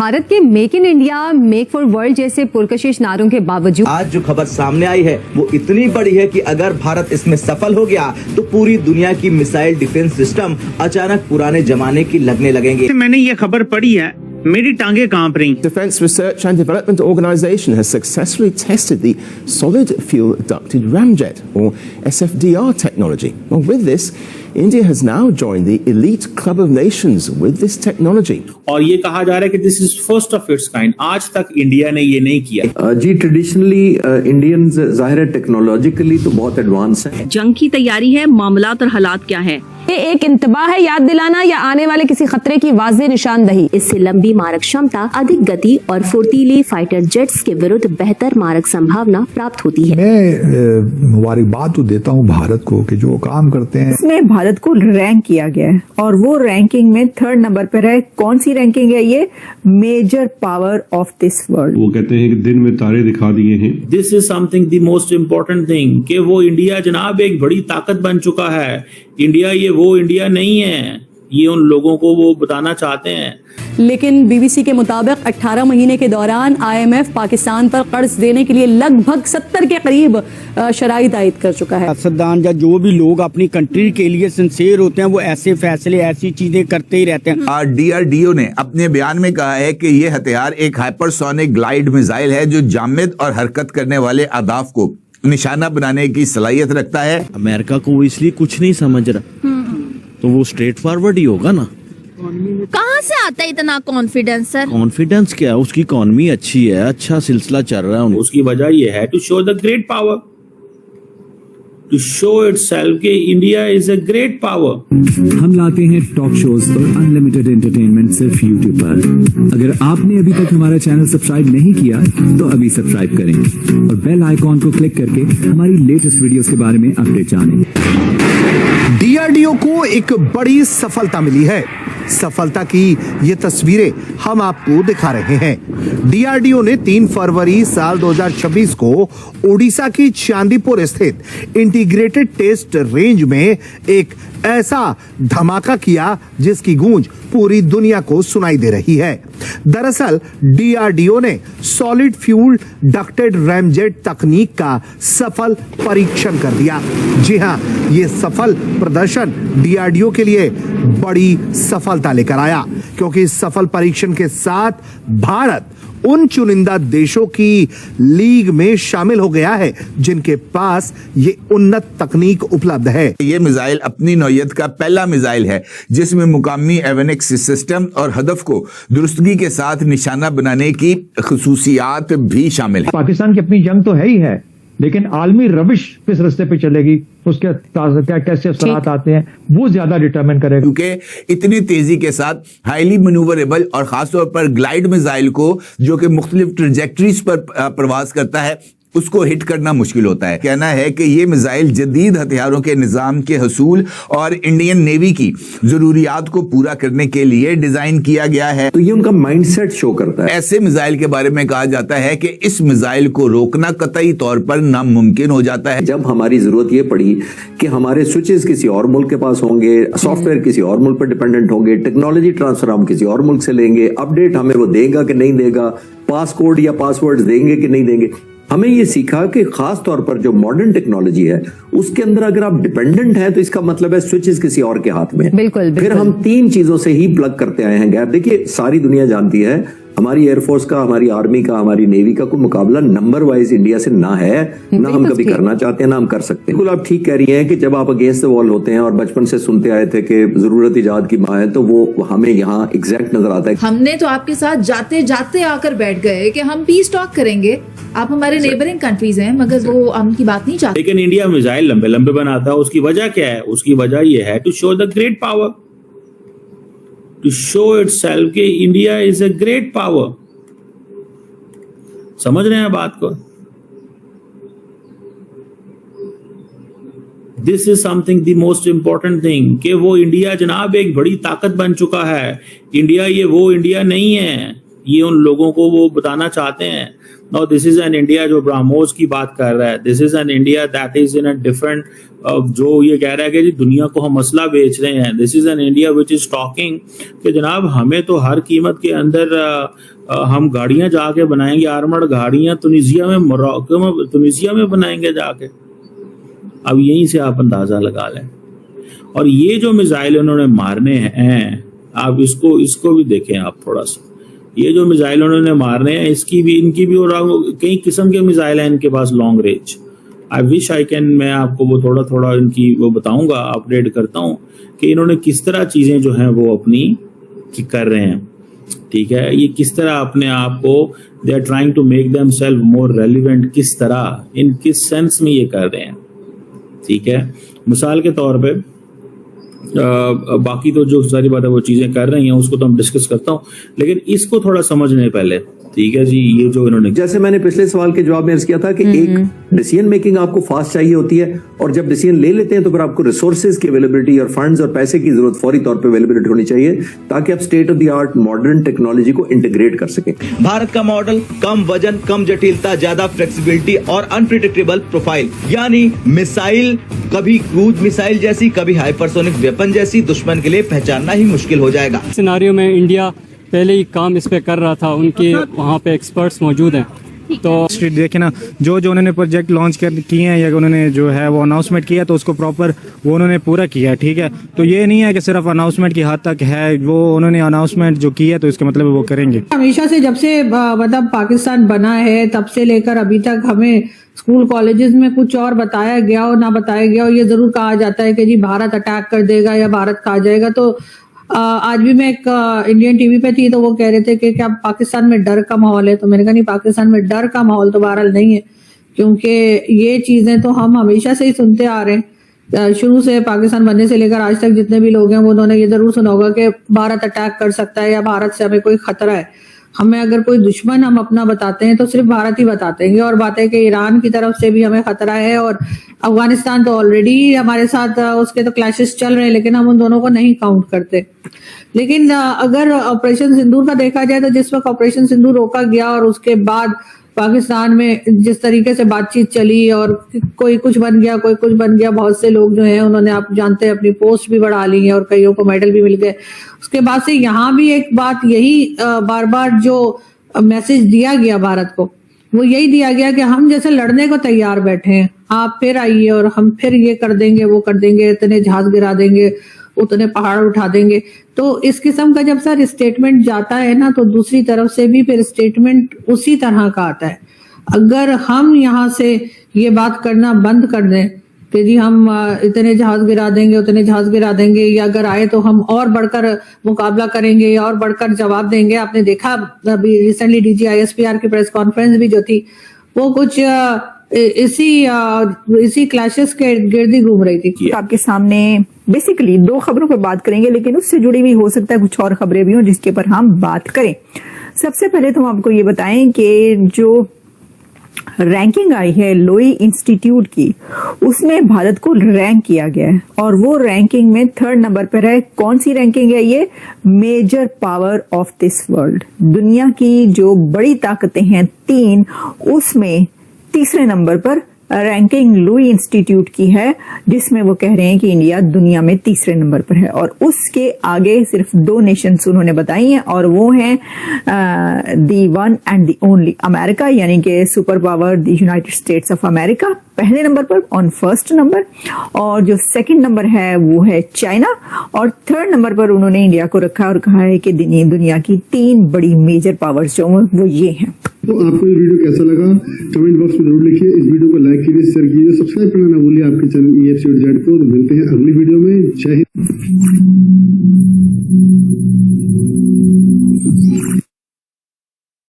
भारत के make in India, make for world जैसे पुरकशिश नारों के बावजूद आज जो खबर सामने आई है वो इतनी बड़ी है कि अगर भारत इसमें सफल हो गया तो पूरी दुनिया की मिसाइल डिफेंस सिस्टम अचानक पुराने जमाने की लगने लगेंगे। मैंने ये खबर पढ़ी है, मेरी टांगे कांप रही। Defence Research and Development Organisation has successfully tested the solid fuel ducted ramjet or SFDR technology. Well, with this, India has now joined the elite club of nations with this technology. और ये कहा जा रहा है कि this is first of its kind. आज तक India ने ये नहीं किया। जी ट्रेडिशनली इंडियंस जाहिर है टेक्नोलॉजिकली तो बहुत एडवांस है। जंग की तैयारी है, मामलात और हालात क्या है? ये एक इंतबाह है, याद दिलाना या आने वाले किसी खतरे की वाज़ेह निशानदही। इससे लंबी मारक क्षमता, अधिक गति और फुर्तीली फाइटर जेट्स के विरुद्ध बेहतर मारक संभावना प्राप्त होती है। मैं मुबारकबाद तो देता हूँ भारत को कि जो काम करते हैं। इसमें भारत को रैंक किया गया है और वो रैंकिंग में 3rd नंबर पर है। कौन सी रैंकिंग है ये? Major power of this world. वो कहते हैं कि दिन में तारे दिखा दिए हैं। This is something the most important thing कि वो इंडिया जनाब एक बड़ी ताकत बन चुका है। इंडिया ये वो इंडिया नहीं है, ये उन लोगों को वो बताना चाहते हैं। लेकिन बीबीसी के मुताबिक 18 महीने के दौरान IMF पाकिस्तान पर कर्ज देने के लिए लगभग 70 के करीब शराइत आयद कर चुका है। सियासतदान या जो भी लोग अपनी कंट्री के लिए सिंसियर होते हैं वो ऐसे फैसले, ऐसी चीजें करते ही रहते हैं। DRDO ने अपने बयान में कहा है कि ये हथियार एक हाइपरसोनिक ग्लाइड मिसाइल है जो जामिद और हरकत करने वाले अहदाफ को निशाना बनाने की सलाहियत रखता है। अमेरिका को वो इसलिए कुछ नहीं समझ रहा तो वो स्ट्रेट फॉरवर्ड ही होगा ना। कहाँ से आता है इतना कॉन्फिडेंस सर? कॉन्फिडेंस क्या, उसकी इकोनॉमी अच्छी है, अच्छा सिलसिला चल रहा है। उसकी वजह यह है to show the great power, to show itself कि India is a great power. हम लाते हैं टॉक शोज और अनलिमिटेड एंटरटेनमेंट सिर्फ YouTube पर। अगर आपने अभी तक हमारा चैनल सब्सक्राइब नहीं किया तो अभी सब्सक्राइब करें और बेल आइकॉन को क्लिक करके हमारी लेटेस्ट वीडियोस के बारे में अपडेट जानें। DRDO को एक बड़ी सफलता मिली है। सफलता की ये तस्वीरें हम आपको दिखा रहे हैं। DRDO ने 3 फरवरी साल 2026 को ओडिशा की चांदीपुर स्थित इंटीग्रेटेड टेस्ट रेंज में एक ऐसा धमाका किया जिसकी गूंज पूरी दुनिया को सुनाई दे रही है। दरअसल DRDO ने सॉलिड फ्यूल डक्टेड रैमजेट तकनीक का सफल परीक्षण कर दिया। जी हां, ये सफल प्रदर्शन DRDO के लिए बड़ी सफलता लेकर आया क्योंकि इस सफल परीक्षण के साथ भारत उन चुनिंदा देशों की लीग में शामिल हो गया है जिनके पास ये उन्नत तकनीक उपलब्ध है। ये मिसाइल अपनी नौयत का पहला मिसाइल है जिसमें मुकामी एविनिक्स सिस्टम और हदफ को दुरुस्तगी के साथ निशाना बनाने की खसूसियात भी शामिल है। पाकिस्तान की अपनी जंग तो है ही है, लेकिन आलमी रविश किस रास्ते पे चलेगी, उसके क्या कैसे असरात आते हैं वो ज्यादा डिटरमिन करेगा। क्योंकि इतनी तेजी के साथ हाईली मैन्यूवरेबल और खासतौर पर ग्लाइड मिसाइल को जो कि मुख्तलिफ ट्रेजेक्टरीज पर प्रवास करता है उसको हिट करना मुश्किल होता है। कहना है कि ये मिसाइल जदीद हथियारों के निजाम के हसूल और इंडियन नेवी की जरूरियात को पूरा करने के लिए डिजाइन किया गया है। तो ये उनका माइंडसेट शो करता है। ऐसे मिसाइल के बारे में कहा जाता है कि इस मिसाइल को रोकना कतई तौर पर नामुमकिन हो जाता है। जब हमारी जरूरत ये पड़ी कि हमारे स्विचेस किसी और मुल्क के पास होंगे, सॉफ्टवेयर किसी और मुल्क पर डिपेंडेंट होंगे, टेक्नोलॉजी ट्रांसफर हम किसी और मुल्क से लेंगे, अपडेट हमें वो देगा कि नहीं देगा, पासकोड या पासवर्ड देंगे कि नहीं देंगे, हमें ये सीखा कि खास तौर पर जो मॉडर्न टेक्नोलॉजी है उसके अंदर अगर आप डिपेंडेंट हैं तो इसका मतलब है स्विचेस किसी और के हाथ में। बिल्कुल। फिर हम 3 चीजों से ही प्लग करते आए हैं गैप। देखिए सारी दुनिया जानती है हमारी एयरफोर्स का, हमारी आर्मी का, हमारी नेवी का कोई मुकाबला नंबर वाइज इंडिया से ना है, ना हम कभी करना चाहते हैं, ना हम कर सकते हैं। बिल्कुल आप ठीक कह रही हैं कि जब आप अगेंस्ट द वॉल होते हैं और बचपन से सुनते आए थे कि जरूरत इजाद की माँ है तो वो हमें यहाँ एग्जैक्ट नजर आता है। हमने तो आपके साथ जाते जाते आकर बैठ गए कि हम पीस टॉक करेंगे, आप हमारे नेबरिंग कंट्रीज हैं मगर वो हमकी बात नहीं चाहते। लेकिन इंडिया मिसाइल लंबे लंबे बनाता है, उसकी वजह क्या है? उसकी वजह यह है to show the great power, to show itself कि India is a great power. समझ रहे हैं बात को? This is something the most important thing कि वो इंडिया जनाब एक बड़ी ताकत बन चुका है। इंडिया ये वो इंडिया नहीं है, ये उन लोगों को वो बताना चाहते हैं। Now this is an India जो ब्राह्मोस की बात कर रहा है, this is an India that is in a different, जो ये कह रहा है कि जी दुनिया को हम असला बेच रहे हैं, this is an India which is talking कि जनाब हमें तो हर कीमत के अंदर हम गाड़ियां जाके बनाएंगे, आर्मर्ड गाड़ियां तुनिसिया में, मोरक्को में, तुनिसिया में बनाएंगे जाके। अब यहीं से आप अंदाजा लगा लें। और ये जो मिसाइल उन्होंने मारने हैं, आप इसको भी देखें आप थोड़ा सा, ये जो मिसाइल उन्होंने मारने हैं इनकी भी और कई किस्म के मिसाइल हैं इनके पास long range. I wish I can, मैं आपको वो थोड़ा थोड़ा इनकी वो बताऊंगा, अपडेट करता हूं कि इन्होंने किस तरह चीजें जो हैं वो अपनी कर रहे हैं। ठीक है, ये किस तरह अपने आप को, they are trying to make them self more relevant, किस तरह, इन किस सेंस में ये कर रहे हैं। ठीक है, मिसाल के तौर पे बाकी तो जो सारी बातें वो चीजें कर रही हैं उसको तो हम डिस्कस करता हूं, लेकिन इसको थोड़ा समझने पहले। ठीक है जी, ये जो इन्होंने, जैसे मैंने पिछले सवाल के जवाब में अर्ज किया था कि एक डिसीजन मेकिंग आपको फास्ट चाहिए होती है, और जब डिसीजन ले लेते हैं तो फिर आपको रिसोर्सेज की अवेलेबिलिटी और फंड्स और पैसे की जरूरत फौरी तौर पे अवेलेबिलिटी होनी चाहिए ताकि आप state of the art modern technology को इंटीग्रेट कर सकें। भारत का मॉडल कम वजन, कम जटिलता, ज्यादा फ्लेक्सिबिलिटी और अनप्रिडिक्टेबल प्रोफाइल, यानी मिसाइल कभी क्रूज मिसाइल जैसी, कभी हाइपरसोनिक वेपन जैसी, दुश्मन के लिए पहचानना ही मुश्किल हो जाएगा। सिनारियो में इंडिया पहले ही काम इस पे कर रहा था, उनके वहाँ पे एक्सपर्ट्स मौजूद हैं। तो स्ट्रीट देखे ना, जो उन्होंने प्रोजेक्ट लॉन्च किए हैं या उन्होंने जो है वो अनाउंसमेंट किया तो उसको प्रॉपर वो उन्होंने पूरा किया। ठीक है, तो ये नहीं है कि सिर्फ अनाउंसमेंट की हद तक है, वो उन्होंने अनाउंसमेंट जो की है तो इसका मतलब वो करेंगे। हमेशा से जब से मतलब पाकिस्तान बना है तब से लेकर अभी तक हमें स्कूल कॉलेजेस में कुछ और बताया गया और ना बताया गया, और ये जरूर कहा जाता है कि जी भारत अटैक कर देगा या भारत खा जाएगा। तो आज भी मैं एक इंडियन टीवी पे थी तो वो कह रहे थे कि क्या पाकिस्तान में डर का माहौल है, तो मैंने कहा नहीं, पाकिस्तान में डर का माहौल तो बहरहाल नहीं है, क्योंकि ये चीजें तो हम हमेशा से ही सुनते आ रहे हैं। शुरू से पाकिस्तान बनने से लेकर आज तक जितने भी लोग हैं वो उन्होंने ये जरूर सुना होगा कि भारत अटैक कर सकता है या भारत से हमें कोई खतरा है। हमें अगर कोई दुश्मन हम अपना बताते हैं तो सिर्फ भारत ही बताते हैं, और बात है कि ईरान की तरफ से भी हमें खतरा है, और अफगानिस्तान तो ऑलरेडी हमारे साथ उसके तो क्लैशेस चल रहे हैं, लेकिन हम उन दोनों को नहीं काउंट करते। लेकिन अगर ऑपरेशन सिंदूर का देखा जाए तो जिस वक्त ऑपरेशन सिंदूर रोका गया और उसके बाद पाकिस्तान में जिस तरीके से बातचीत चली और कोई कुछ बन गया, कोई कुछ बन गया, बहुत से लोग जो हैं उन्होंने, आप जानते हैं, अपनी पोस्ट भी बढ़ा ली है और कईयों को मेडल भी मिल गए। उसके बाद से यहाँ भी एक बात यही बार बार जो मैसेज दिया गया भारत को, वो यही दिया गया कि हम जैसे लड़ने को तैयार बैठे हैं, आप फिर आइए और हम फिर ये कर देंगे, वो कर देंगे, इतने जहाज गिरा देंगे, उतने पहाड़ उठा देंगे। तो इस किस्म का जब सर स्टेटमेंट जाता है ना, तो दूसरी तरफ से भी फिर स्टेटमेंट उसी तरह का आता है। अगर हम यहाँ से ये बात करना बंद कर दें कि जी हम इतने जहाज गिरा देंगे, उतने जहाज गिरा देंगे, या अगर आए तो हम और बढ़कर मुकाबला करेंगे या और बढ़कर जवाब देंगे। आपने देखा अभी रिसेंटली DGISPR की प्रेस कॉन्फ्रेंस भी जो थी वो कुछ इसी क्लैशेस के गिर्द ही घूम रही थी। आपके सामने बेसिकली दो खबरों पर बात करेंगे, लेकिन उससे जुड़ी हुई हो सकता है कुछ और खबरें भी हों जिसके पर हम बात करें। सबसे पहले तो हम आपको ये बताएं कि जो रैंकिंग आई है लोई इंस्टीट्यूट की, उसमें भारत को रैंक किया गया है और वो रैंकिंग में 3rd नंबर पर है। कौन सी रैंकिंग है ये? Major power of this world, दुनिया की जो बड़ी ताकतें हैं 3, उसमें 3रे नंबर पर रैंकिंग लुई इंस्टीट्यूट की है, जिसमें वो कह रहे हैं कि इंडिया दुनिया में 3रे नंबर पर है। और उसके आगे सिर्फ 2 नेशंस उन्होंने बताई हैं, और वो हैं the one and the only America, यानी कि super power the United States of America पहले नंबर पर ऑन 1st नंबर, और जो 2nd नंबर है वो है चाइना, और 3rd नंबर पर उन्होंने इंडिया को रखा और कहा है कि दुनिया की 3 बड़ी मेजर पावर्स जो वो ये हैं। तो आपको ये वीडियो कैसा लगा कमेंट बॉक्स में जरूर लिखिए, इस वीडियो को लाइक कीजिए, शेयर कीजिए, सब्सक्राइब करना ना भूलिए आपके चैनल EFC.Z को। तो मिलते हैं अगली वीडियो में। जय हिंद।